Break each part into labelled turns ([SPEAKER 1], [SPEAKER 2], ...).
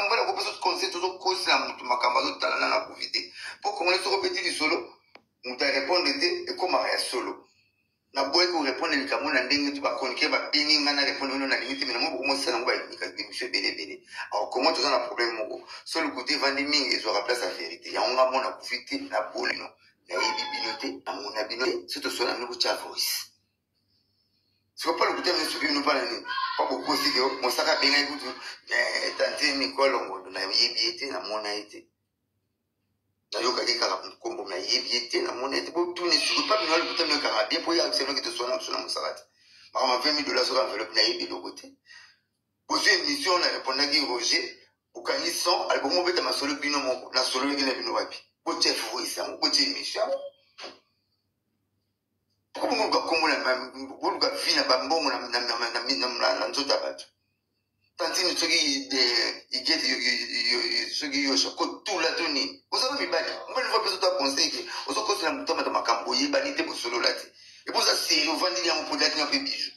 [SPEAKER 1] voilà ko peso conseil to cause la mutu makamba zo talana na profiter pour qu'on les répéter du solo mutu répondre et comment ya solo na boy ko répondre ni kamona ndenge tu ba konike ba bingi ngana répondre no na limite mais mo mo sala ngwa ni ka monsieur bele alors comment tu as un problème mo solo côté vandi mingi ils aura place à vérité ya nga mona profiter na boli no ya bibinoté na mona binoté c'est to solo na ko cha voice. Si vous parlez de ce que nous parlons, pas beaucoup aussi que mon sac à bien écouté, tante Nicole, on a yébiété, na mon été. D'ailleurs, quand il y a un combo, on a yébiété, na mon été, pour tourner sur le papier, on a le bouton de carabie, pour y avoir que tu sois dans mon sarat. Par exemple, 20 000 $ sur l'enveloppe, on a yébié de côté. Pour une mission, on a répondu à Roger, pour qu'on y sent, alors pour moi, ma solo bino, la solo qui n'a pas de pour chef, vous, c'est un petit mission. Comment on va comment on va finir par bon na nzota bato tantini soki igeti soki yo so ko tout la toni ozo mi bali on va pas tout conseil que ozo ko na mutoma de makambo yebani te bosolo lati et pour ça c'est on va dire on peut être un peu bijou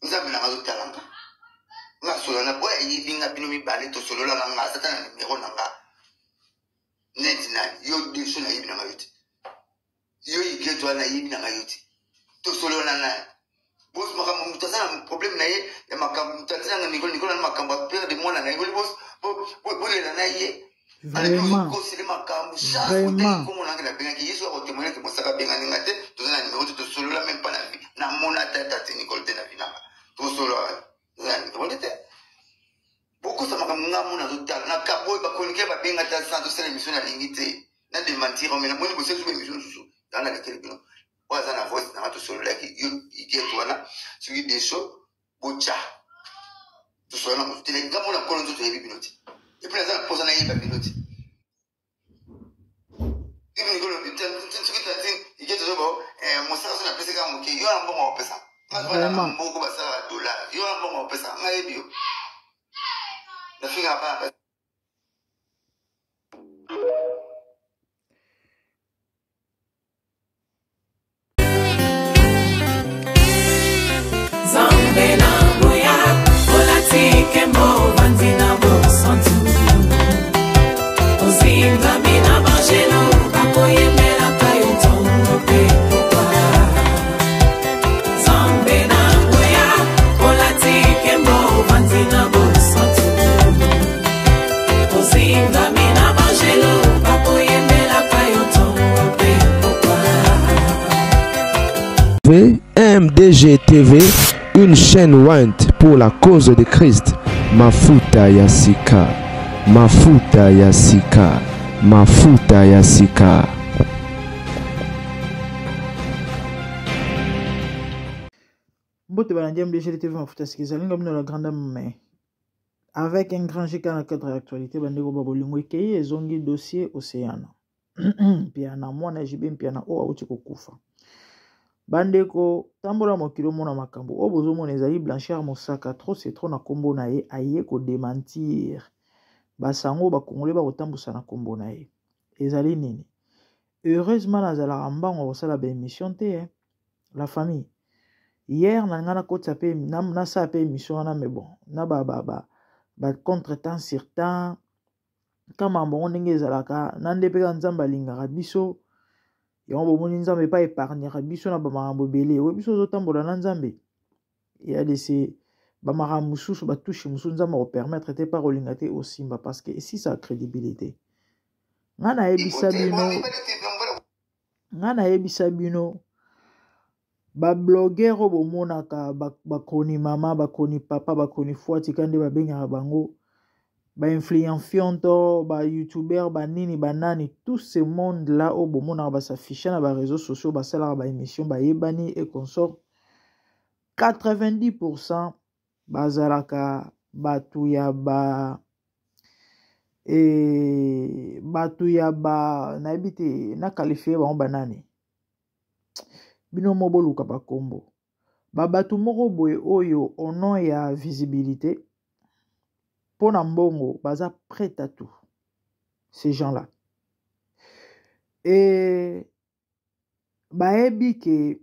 [SPEAKER 1] nous avons la raison talanga nga solo na boya yibinga bino mi bali to solo la nga satana numéro nanga net na yo de so na yibina ngayote yo igeto na yibina ngayote to solo na na boss makambo mutazana problème na ye ya makambo mutazana Nicole na makambo père de moi na Nicole boss bo le na ye
[SPEAKER 2] vraiment
[SPEAKER 1] comme on a la benga qui yeso ko témoigner que mosaka benga ngate to na numéro to solo la même pas na vie na mona tata Nicole te na vina to solo na Nicole te beaucoup ça makambo ngamu na zotala na kaboy ba konike ba benga ta santo sele mission na lingite na de mentir mais na moni bosse sur mission sous dans la laquelle bino waza na voice na to solo like yo igeto wana sur des choses bocha to solo na tele ngamu na kono to yebi binoti et puis ça pose na yebi binoti ibi ni kono bitan tsuki tatin igeto zo bo mosaka na pesa ka moke yo na mbongo pesa
[SPEAKER 2] vraiment
[SPEAKER 1] mbongo ba sa dollar yo na mbongo pesa nga yebi yo na finga pa
[SPEAKER 3] MDG TV, une chaîne Want pour la cause de Christ. Mafuta Yasika, Mafuta Yasika, Mafuta Yasika.
[SPEAKER 2] Bote balandia MDG TV Mafuta Yasika, la grande main. Avec un grand G dans le cadre de l'actualité, bandeko babolingo ekei ezongi dossier Océane. Piana mwana JB piana o auti kokufa. Bandeko tambola mokilo mona makambo o bozo mona ezali Blanchard Mosaka trop c'est trop na kombo na ye aye ko démentir basango ba congolais ba kotambusa na kombo na ye ezali nini heureusement nazala mbango kosala ba émission te la famille hier na ngana kotsa pe na sa pe émission na mais bon na ba contretemps sur temps kama mbongo ndenge ezalaka na ndepe ka nzamba lingaka biso yango bomoni nzambe pa épargnera biso na bamakambo belé we biso zotambola na nzambe ya laissé bamakambo mususu batouche mususu nzambe ko permettre te par olinga te osimba parce que si ça crédibilité ngana yebisa bino ba blogueur bomonaka bakoni mama bakoni papa bakoni fuati kande babengaka bango ba influenceur ba youtubeur ba nini ba nani tout ce monde là au bon monde ba s'afficher na ba réseaux sociaux ba sala ba émission ba yebani et consort 90% bazalaka batu ya ba na habité na qualifié ba banani bino moboluka ba kombo ba batu moko boye oyo au nom ya visibilité. Pour Nambongo, baza prêt à tout. Ces gens-là. Et baebi que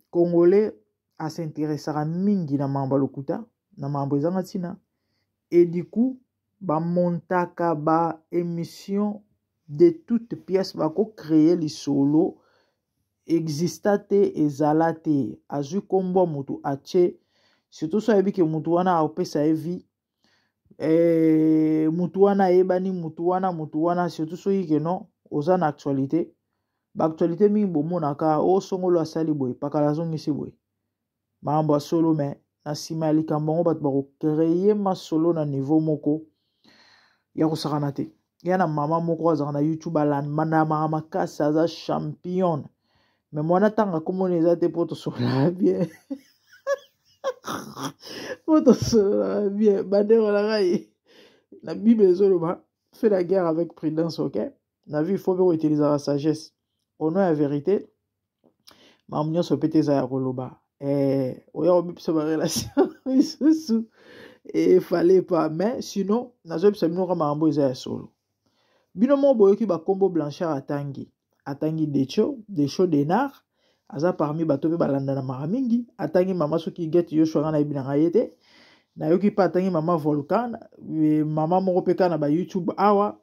[SPEAKER 2] Congolais a s'intéresser à mingi na mamba lokuta, na mamba zangatina, et du coup bamontaka ba émission de toutes pièces bako créer les solo existate ezala te azwi kombo mutu ache surtout so yebi ke mutu wana aopesa evi mutu wana ebani mutu wana surtout so yike non oza na actualité ba actualité mingi bomonaka o songolo asali boye pakala zongisi boye mambo ya solo me na nsima ya likambo yango bato bakocreye masolo na niveau moko ya kosakana te ya na mama moko azalaka na youtube alandamaka makasi aza championne me mwana ntango akomona eza te mpo tosolola bien mpo tosolola bien bandeko na ngai na bible ezoloba fait la guerre avec prudence, ok? Na vie il faut bien utiliser la sagesse au nom de la vérité mamnyo so pete za ya koloba oya obipso ba relation isusu et fallait pas mais sinon nazo bipso bino kama mambo eza ya solo bino mo boyoki ba kombo Blanchard atangi Decho Denar aza parmi bato pe balanda na maramingi atangi mama soki get yo shwanga na ibina ngayete na yoki pa atangi mama Volcan mama moko peka na ba YouTube awa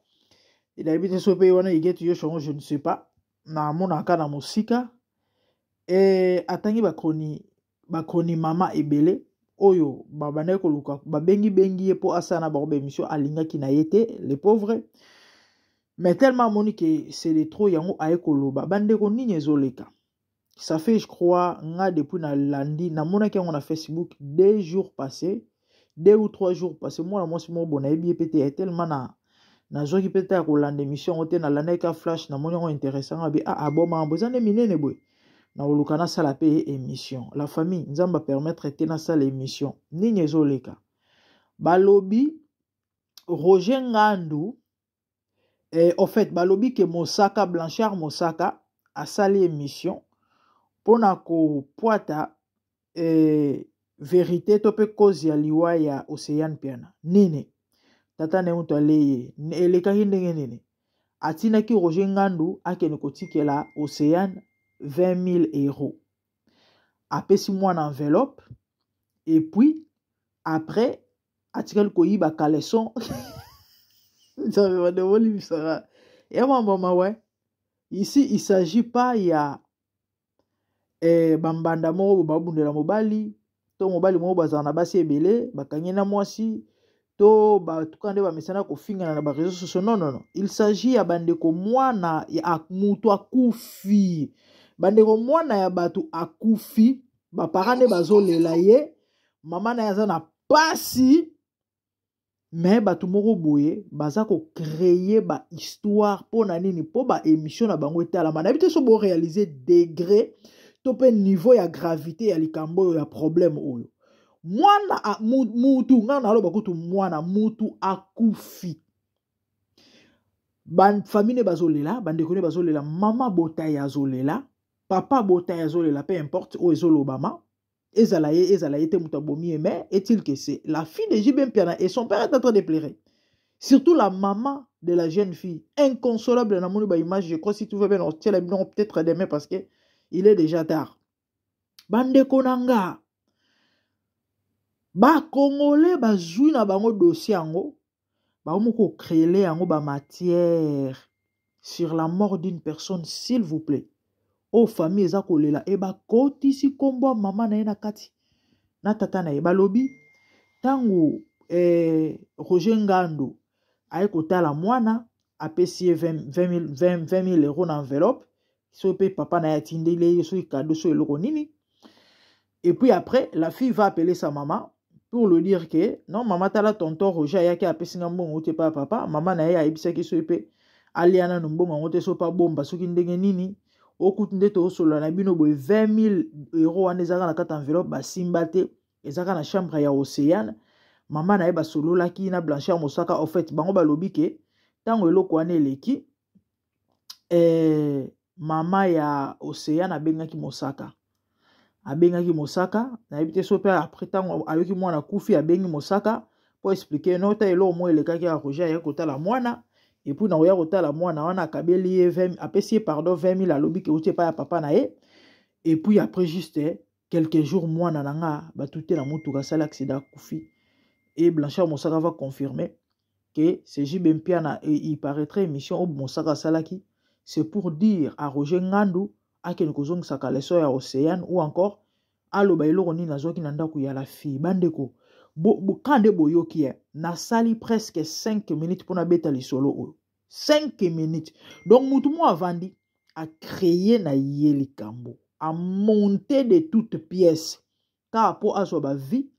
[SPEAKER 2] il habite so pe wana get yo shwanga je ne sais pas na mona kana musika atangi bakroni mama ebele oyo babane koluka babengi ye po asana ba émission alingaki na yete les pauvres mais tellement moni que c'est de trop yango aye koloba bande ko nini ezoleka ça fait je crois nga depuis na lundi na mona ki yango na Facebook 2 jours passés 2 ou 3 jours passés moi si mo bona ebi pété tellement na zoki pété ko lande émission ote na landa ka flash na moni yango intéressant abi bon mambo zane minene boy na olukana sala pe émission la famille nzamba permettre te na sala émission nini ezoleka balobi Roger Ngandu en fait balobi ke Mosaka Blanchard Mosaka a sali émission pona ko poata vérité to pe cause ya liwa ya Océane Piana nini tata ne muto aleye eleka ndenge nini atina ki Roger Ngandu akene kotikela Océane 20 000 euros. Apesi moi en enveloppe. Et puis, après, atikal koyi ba caleçon. Ça me va demander ça. Et maman, ouais. Ici, il s'agit pas, il y a bambanda mo babundela mobali. To mobali mo bazana basi ebele. Bakanyena mwasi. To ba tukande ba mesana ko finga na ba réseaux sociaux. Non. Il s'agit ya bandeko mwana ya mutu akufi. Bandeko mwana ya batu akufi baparane bazolela ye mama na yaza na pasi mais batu moko boye baza ko créer ba histoire pona nini po ba émission na bango etala mana bité so bo réaliser degré to pe niveau ya gravité ya likambo ya problème oyo mwana mutu ngana alo bakutu mwana mutu akufi ban famille bazolela bandeko ne bazolela mama bota ya zolela papa bota ya zolela peu importe o ezolo obama ezalaye te mutabomi mais est-il que c'est la fille de JB Mpiana et son père est en train de pleurer surtout la maman de la jeune fille inconsolable na moni ba image je crois si tu veux bien on tient la peut-être demain parce que il est déjà tard bande konanga ba congolais bazui na bango dossier yango ba moko créer yango ba matière sur la mort d'une personne s'il vous plaît. O famille eza kolela eba kotisi kombo mama na ye na kati na tata na ye balobi tango Roger Ngandu aye kotala mwana apesi 20 000 euros na enveloppe so pe papa na ye atindeli ye so cadeau so eloko nini et puis après la fille va appeler sa maman pour lui dire que non maman tala tonton Roger ayaki apesi nga mbongo te pa papa mama na ye ayebisaki so pe aliana no mbongo ngote so pa bomba soki ndenge nini okutunde to solo na bino boy 20 000 euros wana ezaka na kata enveloppe basimba te ezaka na chambre ya Océane mama na ye basololaki na Blanchard Mosaka en fait bango balobi ke tango eloko wana eleki mama ya Océane abengaki Mosaka na yebite so pe après tango ayoki mwana kufi abengi Mosaka pour expliquer nota elo mo elekaki ya Roger ya kotala mwana. Et puis na oya kotala mwana wana akabeli ye 20 apesi pardon 20 000 alobi ke uti pa ya papa na ye et puis après juste quelques jours mwana nanga batute na mutu kasala accident kufi Et Blanchard Moussaka va confirmer que c'est JB Mpiana et il paraîtrait émission au Moussaka Salaki. C'est pour dire à Roger Ngandou, à Kenkozong Sakaleso ya Océane ou encore à l'Obaïlo Roni Nazoki Nandaku ya la fille. Bandeko, Kande Boyoki na sali presque 5 minutes pour na beta li solo. 5 minutes. Donc Moutoumou a vendu, a créé na yeli kambo, a monté de toutes pièces. Car pour aswa vie,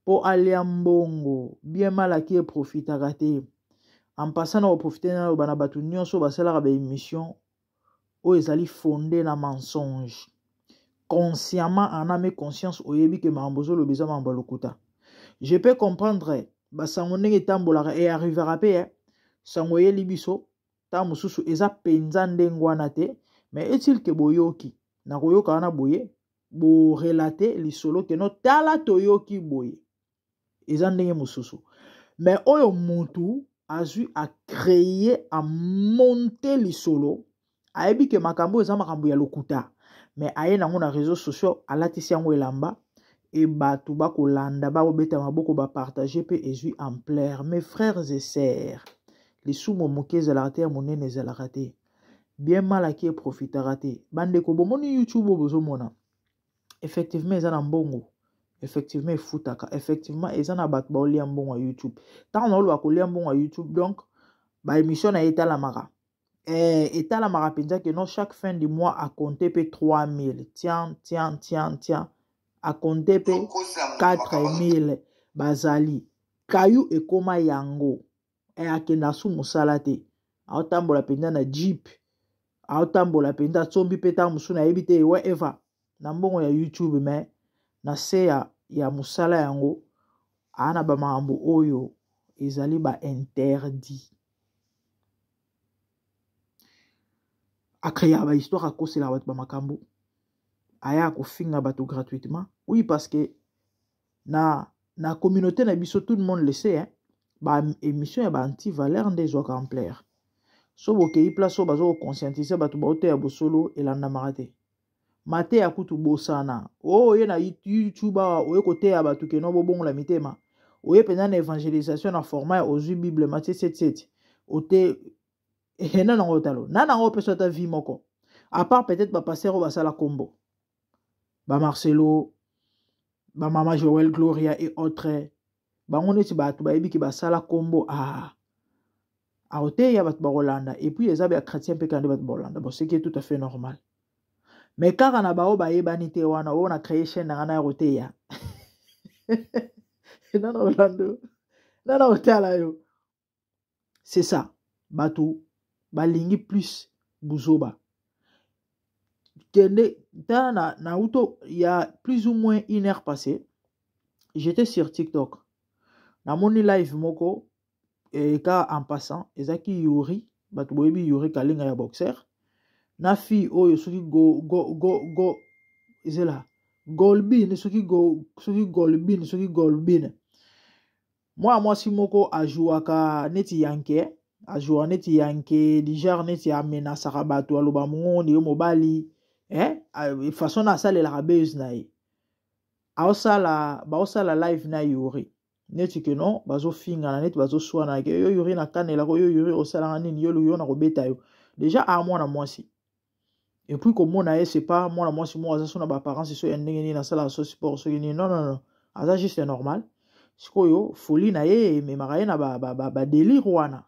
[SPEAKER 2] pour aller en bongo, bien mal à qui profite à rater. En passant à profiter na banabatu nyonso basala ba émission où ils allaient fonder na mensonge. Consciemment en âme conscience oyebi que mambozo le besoin mambalokuta. Je peux comprendre basangone tambola et arrivera pe sangoye libiso ta mususu eza penza ndengwana te mais est-il que boyoki na koyoka na boye bo relater lisolo que no tala toyoki boye eza ndenge mususu mais oyo mutu azu a créer a monter lisolo ayebi que makambo eza makambo ya lokuta mais aye nango na réseaux sociaux alatisi yango elamba et batu ba kolanda ba obeta maboko ba partager pe ezui ampleur. Mes frères et sœurs, les sous moke ezalaka monene ezalaka te bien mal à qui profitera te bande ko bomoni YouTube bozomona effectivement ezana mbongo effectivement efutaka effectivement ezana batu ba olia mbongo YouTube tant on ba kolia mbongo YouTube donc ba émission na etalamaka etalamaka penza que non chaque fin du mois à compter pe 3000 tiens à compter pe 4000 bazali kayu ekoma yango akenda su musala te aotambola penza na jeep aotambola penza tsombi pe ta musu na yebi te whatever na mbongo ya YouTube mais na se ya musala yango ana ba mambo oyo ezali ba interdit akaya ba histoire akosela batu ba makambo aya kofinga bato gratuitement. Oui, parce que na communauté na biso tout le monde le sait, hein. Ba émission ya ba anti-valeur des oka en plaire. So bokei place so bazo conscientiser bato ba ote ya bosolo elanda marate. Mate ya kutu bosana. Oh ye na YouTube oye kote ya bato ke no bobongo la mitema. Oye pena na évangélisation na format ozu Bible Matthieu 7:7. Ote ena na ngotalo. Nana ngo peso ta vie moko. À part peut-être ba passer au basala combo. Ba Marcelo, ba Mama Joël Gloria et autres. Ba oneti ba tu ba ebi ki ba sala combo a ote ya bat ba Rolanda et puis ezabe a chrétien pe kande bat Rolanda. Bon ce qui est tout à fait normal. Mais car na ba o ba ebani te wana o na créer chaîne na na rote ya. Na Rolando. Na hôtel yo. C'est ça. Batu balingi plus buzoba. Il y a plus ou moins 1 heure passée, j'étais sur TikTok. Dans mon live moko, et quand en passant, ezaki Yuri, batuboyebi Yuri kalinga ya boxer. Na fi oyo soki go ezela golbin soki golbin. Moi si moko ajuaka neti yanke, ajua neti yanke, dijar neti amena sarabatu aloba mungondi yo mobali. Façon na sala la rabeuse na ye aosala live na Yuri neti que non bazo finga na neti bazo swana ke yo Yuri na kanela ko yo Yuri osala nini yo yo na kobeta yo déjà à moi na mwasi et puis comme on a c'est pas moi na mwasi moi ça sona ba parents c'est so ndenge na sala so sport so ni non ça juste normal sikoyo folie na ye mais maraye na ba délire wana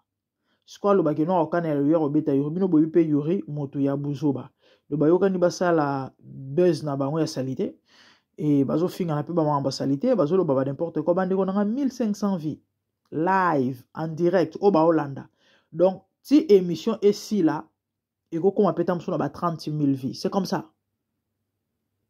[SPEAKER 2] sikoyo lo ba ke non kanela yo kobeta yo bino boyi pe Yuri moto ya buzoba le bayokani basala buzz na bango ya salité et bazo finga na pe ba mamba salité bazo lo baba n'importe quoi bande ko na 1500 vues live en direct au ba Hollanda donc si émission est si là et ko koma peta mso na ba 30 000 vues c'est comme ça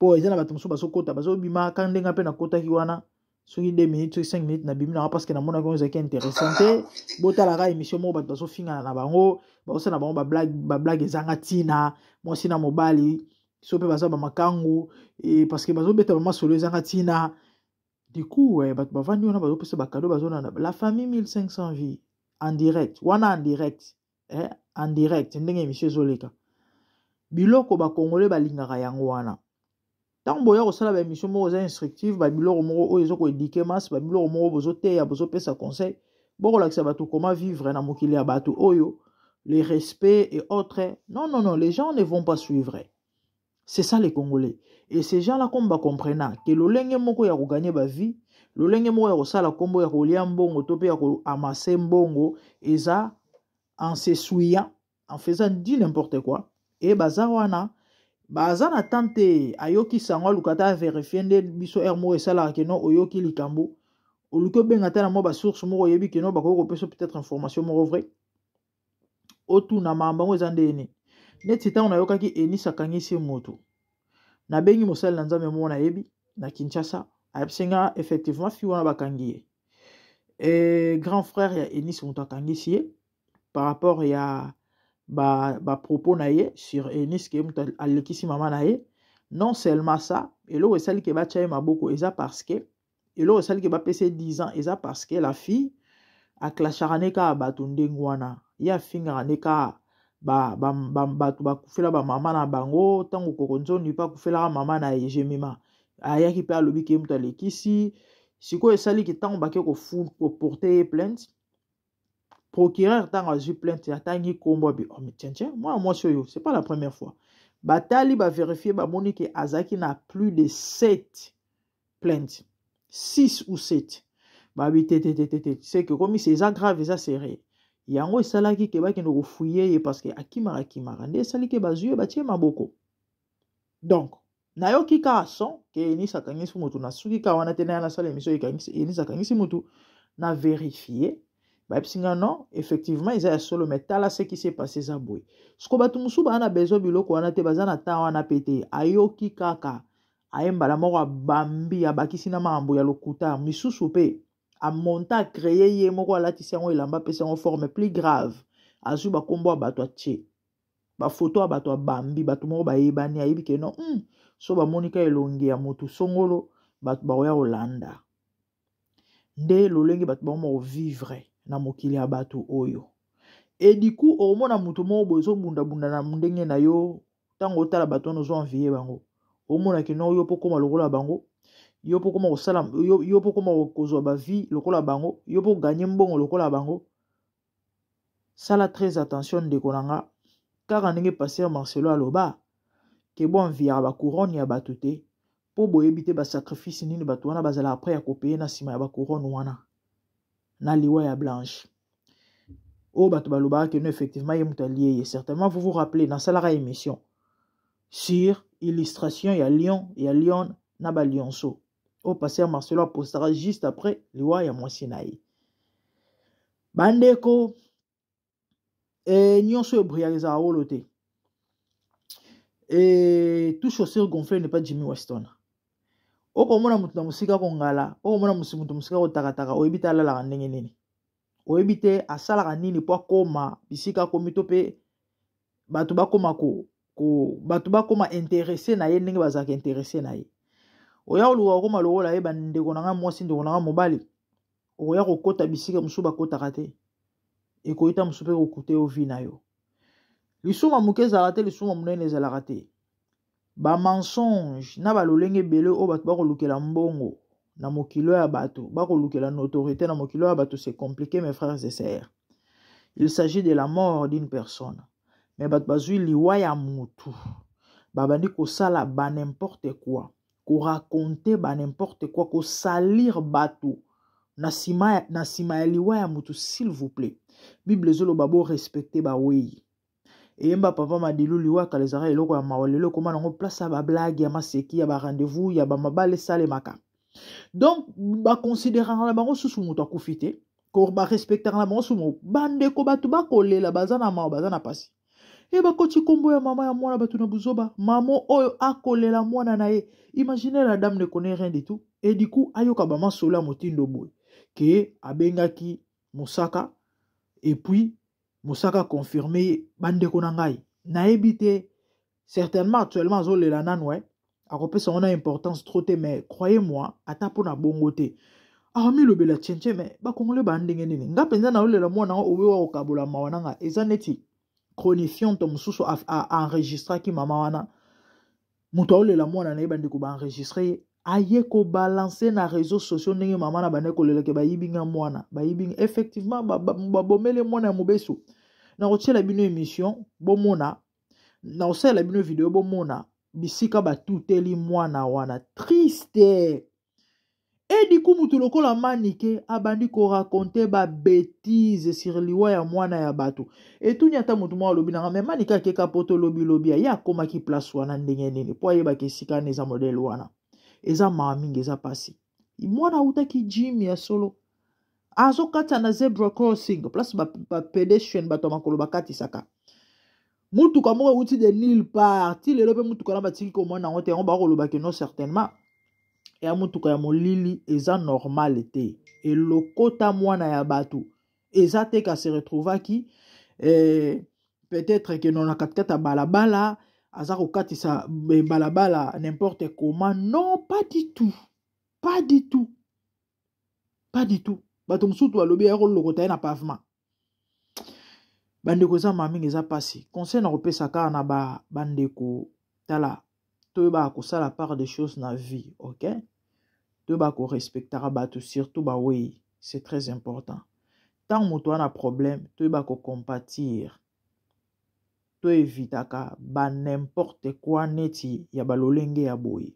[SPEAKER 2] po ezana bato mso bazo kota bazo bima kandenga pe na kota ki wana soki 2 minutes soki 5 minutes na bimina parce que na mona ko ezaki intéressante botala ka émission mo bato bazo finga na bango baosa na bango ba blague ezanga tina moi sina mobali so pe baza ba makangu et parce que bazo beta mama solo ezanga tina du coup bato bavandi wana bazo pesa ba cadeau bazo na la famille 1500 vies en direct wana en direct en direct ndenge émission zoleka biloko ba congolais balingaka yango wana tant boya kosala ba émission moko za instructive ba biloko moko oyo ezoko éduquer masse ba biloko moko bozoteya bozopesa conseil bokolakisa bato comment vivre na mokili ya bato oyo les respects et autres. Non, les gens ne vont pas suivre. C'est ça les Congolais. Et ces gens-là, comme ba comprennent que l'olenge moko ya ko gagner ba vie, l'olenge moko ya ko sala kombo ya ko lia mbongo tope ya ko amasser mbongo eza en se souillant, en faisant du n'importe quoi. Et bazawana bazana tante ayoki sangwa lukata vérifier nde biso ermo esala ke no oyoki likambo. Oluko benga tana mo ba source moko yebi ke no ba ko peso peut-être information moko vrai. Otu na mambango ezandeni. Neti tango na yokaki Enis akangisi moto. Na bengi mosali na nzambe mona yebi na Kinshasa ayebsenga effectivement fi wana bakangiye. Et grand frère ya Enis moto akangisi par rapport ya ba propos na ye sur Enis ke moto alekisi mama na ye. Non seulement ça, elo esali ke ba chaye maboko eza parce que elo esali ke ba pese 10 ans eza parce que la fille a klacharane ka batunde ngwana. Ya finga neka batu bakufela ba mama na bango tango kokonzo ni pa kufela mama na ejemima ayaki pe alobi ke muta lekisi siko esali ki tango bake ko porter plainte procureur tango azu plainte atangi kombo bi oh mais tiens moi c'est pas la première fois batali ba vérifier ba moni ke azaki na plus de 7 plaintes 6 ou 7 ba bi c'est que comme c'est ça grave ça sérieux yango esalaki ke bakende kofuye parce que akimara nde esali ke bazuye batie maboko. Donc nayoki ka son ke Enis akangisi mutu na suki ka wana tena na sala émission Enis akangisi mutu na vérifier ba epsinga non effectivement ils a solo metala ce qui s'est passé za boy. Sko batu musuba ana bezo biloko wana te bazana ta wana pété ayoki kaka ayemba la moko bambi abakisi na mambo ya lokuta misusu pe a monta créer ye moko alatisi yango elamba pesa yango forme plus grave azu bakombo ya bato atie bafoto ya bato abambi bato moko bayebani ayebi ke non so bamonika elongi ya motu songolo bato bakoya kolanda nde lolenge bato bango vivre na mokili ya bato oyo et du coup omona motu moko boye ezobundabunda na ndenge na yo ntango otala bato wana ozoenvie bango omona ke non yo mpo koma lokola bango yo po koma kosala yo po koma kozwa ba vie lokola bango yo po gagner mbongo lokola bango sala très attention ndeko nanga kaka ndenge passer Marcelo aloba ke bon via ba couronne ya bato te po boyebi te ba sacrifice nini bato wana bazala après ya kopeye na sima ya ba couronne wana na liwa ya blanche o bato baloba ke no effectivement ye mutaliye certainement vous vous rappelez dans salara émission sur illustration ya Lyon na ba Lyonso au passer Marcelo postera juste après liwa ya Mwasinaï. Bandeko nyonso ebriaza awolote. Et tout chaussure gonflée n'est pas Jimmy Weston. Oko mona mutu na musika kongala, oko mona mutu musika ko takataka, oyebita la ndenge nini. Oyebite asala nini po koma bisika komito pe batu bakoma ko batu bakoma intéressé na ye ndenge bazaka intéressé na ye. Oya oluwa koma lokola ye bandeko nanga mwasi ndeko nanga mobali oya kokota bisika musu bakotaka te ekoyita musu pe kokute ovi na yo lisuma muke ezalaka te lisuma munene ezalaka te bamensonge na balolenge ebele oyo bato bakolukela mbongo na mokilo ya bato bakolukela na autorité na mokilo ya bato c'est compliqué mes frères et sœurs. Il s'agit de la mort d'une personne mais bato bazwi liwa ya mutu babandi kosala ba n'importe quoi ko raconter ba n'importe quoi ko salir bato na sima ya liwa ya mutu s'il vous plaît. Bible zolo babo respecter ba wei eyemba papa madilu liwa kalezara eloko ya mawalelo koma nango place ya ba blague ya maseki ya ba rendez-vous ya ba mabale sale maka. Donc ba considérant la bango susu mutu akufite ko ba respecter la bango susu bande ko batu bakolela bazana ma bazana pasi e bakoti kombo ya mama ya mwana batu na buzoba mamo oyo akolela mwana na ye. Imaginez la dame ne connaît rien du tout et du coup ayoka ba masola motindo boy ke abengaki Mosaka et puis Mosaka confirmé bande konangai na ebité certainement actuellement zolela nanwe akopesa on a importance trop te mais croyez-moi ata pona bongote ami lobela tchenche mais ba kongole bandenge nini ngapenza na olela mwana owewa okabola mawananga ezaneti chronifiant to mususu a enregistré ki mama wana Muto olela mwana na ye bandi ko ba enregistrer aye ko balancer na réseaux sociaux ndenge mama na bande ko lela ke ba yibinga mwana ba yibinga effectivement ba bomele mwana ya mobeso na kotiela bino émission bomona na osala bino vidéo bomona bisika batuteli mwana wana triste. Et du coup mutu lokola manike abandi ko raconter ba bêtises sur liwa ya mwana ya bato. Et tout nyata mutu mwa lobi na mais manika ke kapoto lobi ya koma ki place wana ndenge nini po yeba ke sika neza modèle wana. Eza mamingi eza pasi. Mwana uta ki gym ya solo. Azo kata na zebra crossing place ba pedestrian bato makolo bakati saka. Mutu kamo uti de nulle part. Ti lelo pe mutu kana batiki ko mwana ngote on ba ko lobaki non certainement. Et à mutuka ya molili eza normal te et lokota mwana ya batu eza te ka se retrouva ki peut-être que non na katkata balabala aza ko katisa balabala n'importe comment. Non, pas du tout, pas du tout, pas du tout. Bato musutu alobi ya ko lokota na pavement bandeko za mamingi eza pasi conseil na kopesa ka na bandeko tala to ba ko sala part des choses na vie, OK? To ba ko respectera bato surtout ba oui, c'est très important. Tant moto a un problème, to ba ko compatir. To evitaka ba n'importe quoi neti ya balolenge ya boy.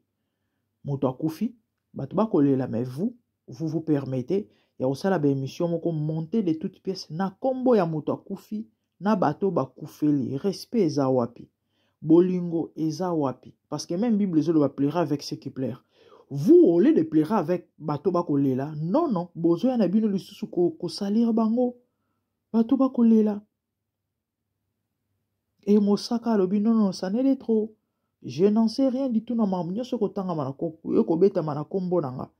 [SPEAKER 2] Moto akufi, bato ba ko lela mais vous permettez ya osala ba émission moko monter de toutes pièces na kombo ya moto akufi na bato ba kufeli. Respect eza wapi. Bolingo eza wapi. Parce que même Bible zolo va plaira avec ce qui plaire. Vous, au lieu de plaire avec bato bakolela, non, bozo ya nabino lisusu ko salir bango. Bato bakolela. Et Mosaka lobi, non, ça n'est trop. Je n'en sais rien du tout na mamnyo soko tanga manako, ko beta manako mbonanga.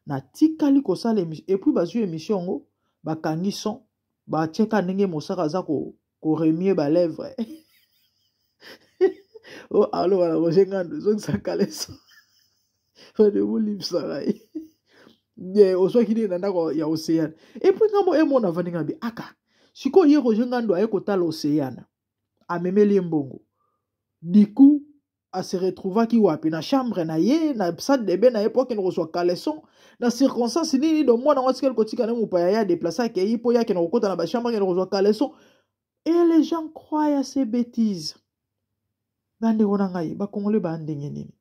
[SPEAKER 2] Na tikali ko sala émission. Et puis bazu émission ngo, bakangi son, ba cheka ndenge Mosaka za ko remie ba lèvre. Oh, alors voilà, Roger Ngando, zong sakale son. De Moulimsarai. Au soit qu'il est dans ya océan. Et puis quand on a venu à aka. Si qu'on y rejoint à écouter l'océan, à memeli mbongo. Du coup, à se retrouver qui wapi na chambre na ye na salle de bain na époque qu'il reçoit caleçon na circonstance ni de moi dans ce côté quand même pas ya déplacer que il peut ya que na côté na ba chambre qu'il reçoit caleçon et les gens croient à ces bêtises. Bande wona ngai ba kongole ba ndenge nini.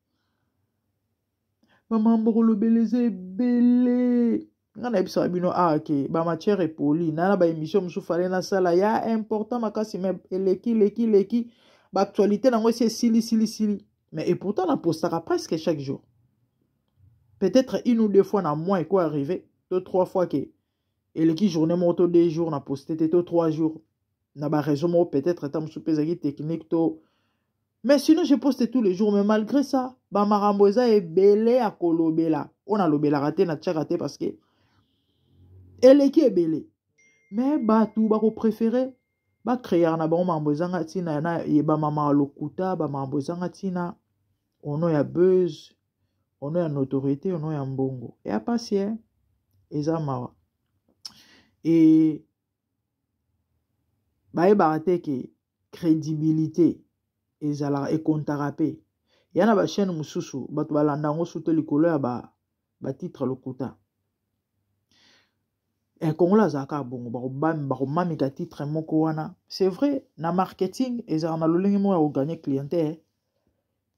[SPEAKER 2] Maman mbokolo beleze belé. Ngana ebisa bino ok. Ba matière est polie. Nana ba émission msou fale na sala ya important makasi me leki. Ba actualité nango c'est sili. Mais et pourtant la postaka presque chaque jour. Peut-être une ou deux fois na mois et quoi arriver. 2-3 fois que eleki journée moto 2 jours na posté te 3 jours. Na ba raison mo peut-être tam sou pesaki technique to. Mais sinon, je poste tous les jours. Mais malgré ça, ba maramboza est belé à kolobela. On a lobela raté, na tcha raté parce que elle est qui est belé. Mais ba tout ba ko préféré. Ba créer na ba maramboza ngatina na yeba mama lokuta ba maramboza ngatina. Ono ya buzz, ono ya notoriété, ono ya mbongo. Et à passer, eza mawa. Et ba e barate ke crédibilité. Ezala e kontarapé. Yana ba chaîne mususu bato balanda ngo suto likolo ya ba titre lokuta. E kongola zaka bongo ba ko mami ka titre moko wana. C'est vrai na marketing ezala na lolenge mo ya gagner clientèle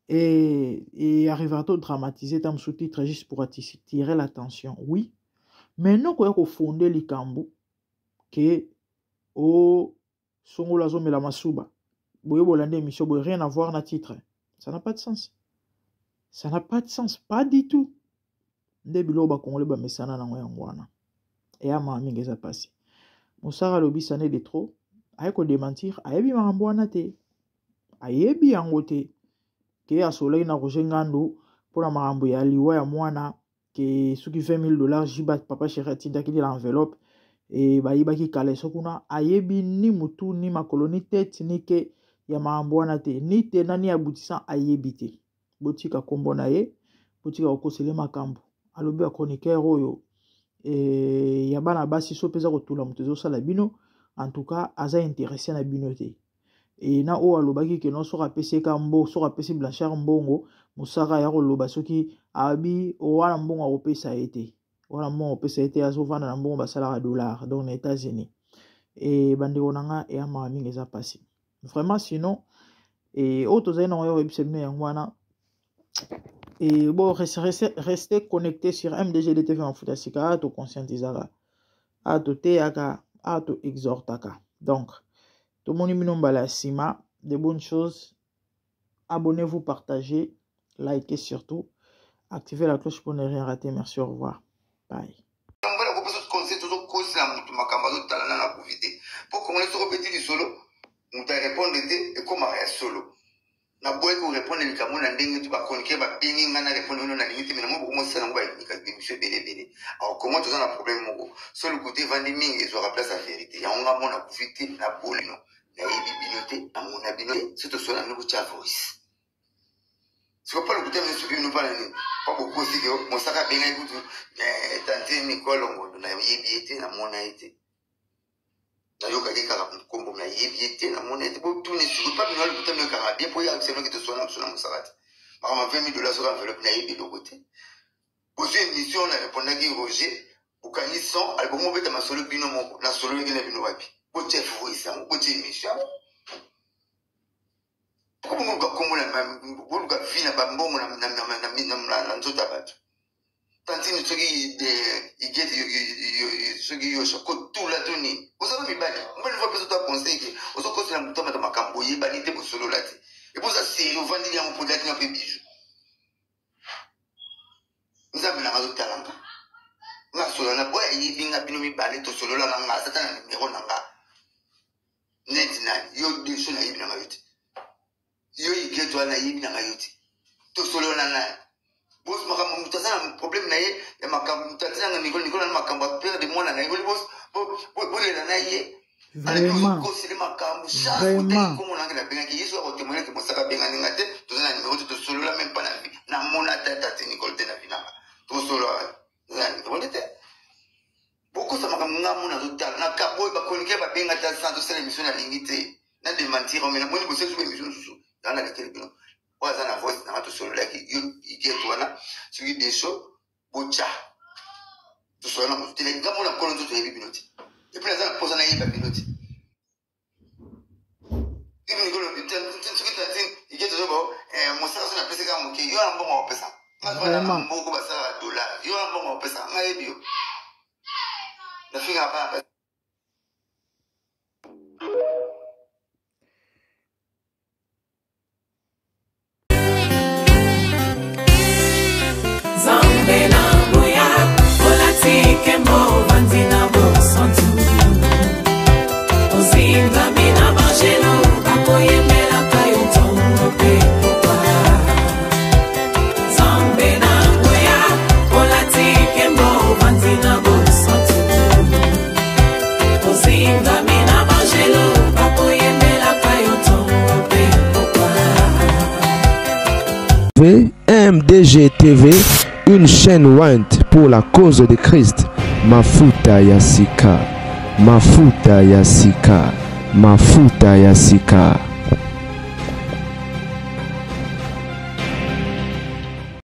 [SPEAKER 2] et arriver à tout dramatiser tam sous-titre juste pour attirer l'attention. Oui. Mais non ko fonder likambo que o songola zo mela masuba. Émission, rien à voir na titre. Ça n'a pas de sens. Ça n'a pas de sens. Pas du tout. Ndebilo ba kongole ba mesana na ngwana. Et à ma mingi ça passe. Mosara lobi sané de trop. Aye ko démentir. Ayebi marambwana te. Ayebi angote. Ke ya soleil na Roger Ngando. Pour la marambo ya liwa ya mwana. Ke souki $20,000 jibat papa chéri tinda ki l'enveloppe. Et ba yiba ki kale sokuna. Ayebi ni mutu ni makoloni tête ni ke. Ya maambwana te ni te nani abutisan ayebite botika kombo na ye botika okosele makambo alobi a chroniqueur oyo ya bana basi so peza kotula mutezo sala bino en tout cas aza intéressé na bino te et na o alobaki ke no so rapesi kambo so rapesi Blanchard mbongo musaka ya koloba soki abi wana mbongo akopesa ete wana mbongo akopesa ete azovanda na mbongo basalaka dollar donc na États-Unis et bandeko nanga et ama mingi eza passé vraiment sinon et autres zai na yo ebisebino yango wana et bon rester connecté sur MDGDTV en foot asika to conscientisaka to teaka to exhortaka donc tout le monde mino mbala sima de bonnes choses. Abonnez-vous, partagez, likez surtout, activez la cloche pour ne rien rater. Merci, au revoir. Bye.
[SPEAKER 1] Na boye ko répondre ni kamona ndenge tu ba konike ba bengi ngana répondre na limite mais mo ko sala ngwa ni ka monsieur bele alors comment tu as un problème moko sur le côté vandi mingi et aura place à vérité ya nga mona profiter na bolino na bibinoté na mona binoté c'est to sona no cha voice c'est pas le côté mais ce que nous parlons pas beaucoup aussi que mon saka benga ikutu tante Nicole ngondo na yebiete na mona été d'ailleurs quand il y a un combo mais il y a un monnaie pour tout ne sur pas bien le bouton de carabie pour y avoir c'est qui te sonne sur la moussarate par exemple $20 sur l'enveloppe naïe de côté poser une mission on a répondu à Roger au canisson album on va ma solo bino mon la solo qui n'a bino wapi pour chef voice ça pour une mission pourquoi on va comme la même pour le vie na bambo na nzota bato tantine soki igeti soki yo shoko tout la toni ozo mibali mbele fois peso ta conseil que ozo kosi na mutama ta makambo yebani te bosolo lati et pour ça c'est ovandi ya mpodaki na pe bijou nzambe na ngazo talanga nga solo na boya yibinga bino mibali to solo la nga satana na numéro na nga net na yo desho na yibina ngayote yo igeto na yibina ngayote to solo na boss makambo mutazana problème na ye ya makambo mutazana Nicole na makambo père de mwana na Nicole boss bolela na ye
[SPEAKER 2] vraiment
[SPEAKER 1] vraiment comme on a bien qui yesu a témoigné que mosaka benga ngate tozana numéro to solo la même pas na vie na mona tata Nicole te na vinanga to solo na Nicole te beaucoup ça makambo ngamona total na kaboy ba konike ba benga ta sans sala émission na lingité na de mentir mais na moni bosse sur émission susu dans la télévision na voice na to solo like you get wana so you dey show bocha to solo na mutile ngamo na kono to yebi binoti e puis na posa na yebi binoti even go to the you get to go mosaka na pesa kama ke yo ambo mo pesa na mbo ko basa dollar yo ambo mo pesa na yebi yo na finga pa
[SPEAKER 3] MDGTV, une chaîne Want pour la cause de Christ. Mafuta ya Sika, Mafuta ya Sika, Mafuta ya Sika.